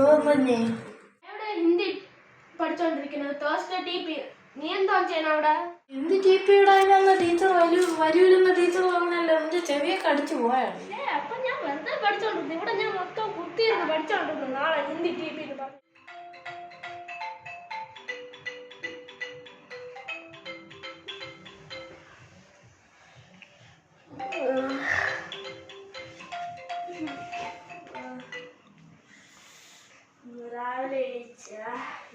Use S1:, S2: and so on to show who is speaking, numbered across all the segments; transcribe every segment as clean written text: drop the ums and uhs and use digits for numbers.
S1: എവിടെ Hindi പഠിച്ചോണ്ടിരിക്കുന്നത്? Thursday TP. നീ എന്താ ചെയ്യണം അവിടെ?
S2: എന്ത് TP ഇടാനുള്ള ടീച്ചർ വരൂലെന്ന ടീച്ചർ പറഞ്ഞല്ലോ. എന്റെ ചെവിയൊക്കെ അടിച്ചു പോയാണ്.
S1: അപ്പൊ ഞാൻ വെറുതെ പഠിച്ചോണ്ടിരുന്നു. ഇവിടെ ഞാൻ മൊത്തം കുത്തിയിരുന്ന് പഠിച്ചോണ്ടിരുന്നു. നാളെ ഹിന്ദി TP പറഞ്ഞു. രാവിലെ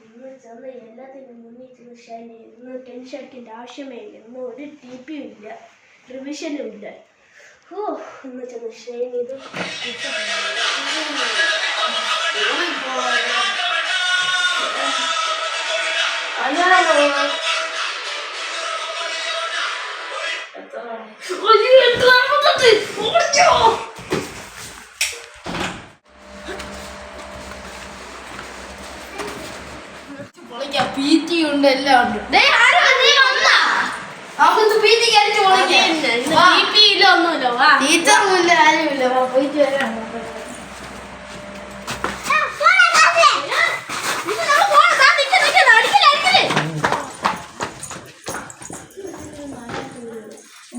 S1: ഇന്ന് ചെന്ന് എല്ലാത്തിനും മുന്നിൽ ചെന്ന് ഷൈൻ ചെയ്യും. ഇന്ന് ടെൻഷൻ അടിക്കേണ്ട ആവശ്യമേ ഇല്ല. ഇന്ന് ഒരു TP ഇല്ല, റിവിഷനും ഇല്ല. ഇന്ന് ചെന്ന് ഷൈൻ ചെയ്ത്
S2: PT ഉണ്ട്, എല്ലാം ഉണ്ട്. ടീച്ചറുമില്ല, ആരുമില്ല. പോയിട്ട് വരാം.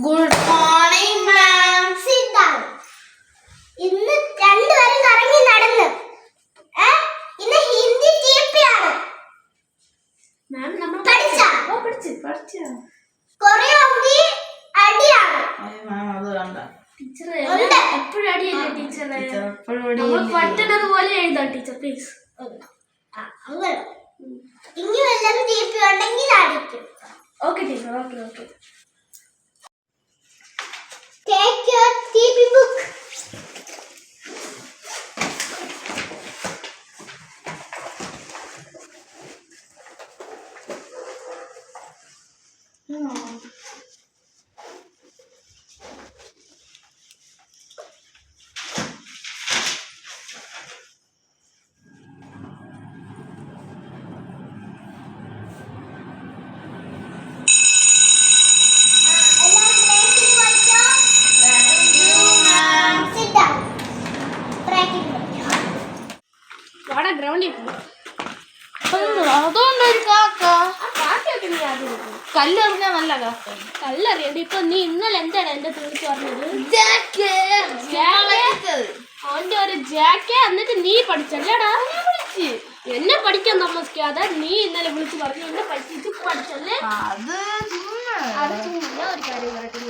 S2: Good morning ma'am.
S3: ഇന്ന് രണ്ടുപേരും കറങ്ങി നടന്നു. ഇന്ന് ഹിന്ദി TP ആണ്. കൊറിയോഗ്രാഫി അടിയാണ്.
S1: എപ്പോഴും അടിയല്ലേ ടീച്ചറെ? പറ്റുന്നത് പോലെ എഴുതാം ടീച്ചർ, പ്ലീസ്.
S3: അങ്ങനെ ഇനിയും എല്ലാം TP ഉണ്ടെങ്കിൽ അടിക്കും.
S1: Okay teacher, okay.
S3: Take your TP book.
S2: അതുകൊണ്ടൊരു കാക്ക കല്ലെറിഞ്ഞാ നല്ല കാക്ക.
S1: കല്ലറിയണ്ട. ഇപ്പൊ നീ ഇന്നലെ എന്താണ് എന്റെ വിളിച്ച് പറഞ്ഞത്? അവന്റെ ഒരു ജാക്കെ എന്നിട്ട് നീ പഠിച്ചല്ലേടാ? എന്നെ പഠിക്കാൻ താമസിക്കാതെ നീ ഇന്നലെ വിളിച്ച് പറഞ്ഞു എന്നെ പഠിച്ചിട്ട് പഠിച്ചല്ലേ? അത് ചുമ്മാ ഒരു കാര്യം പറയട്ടെ.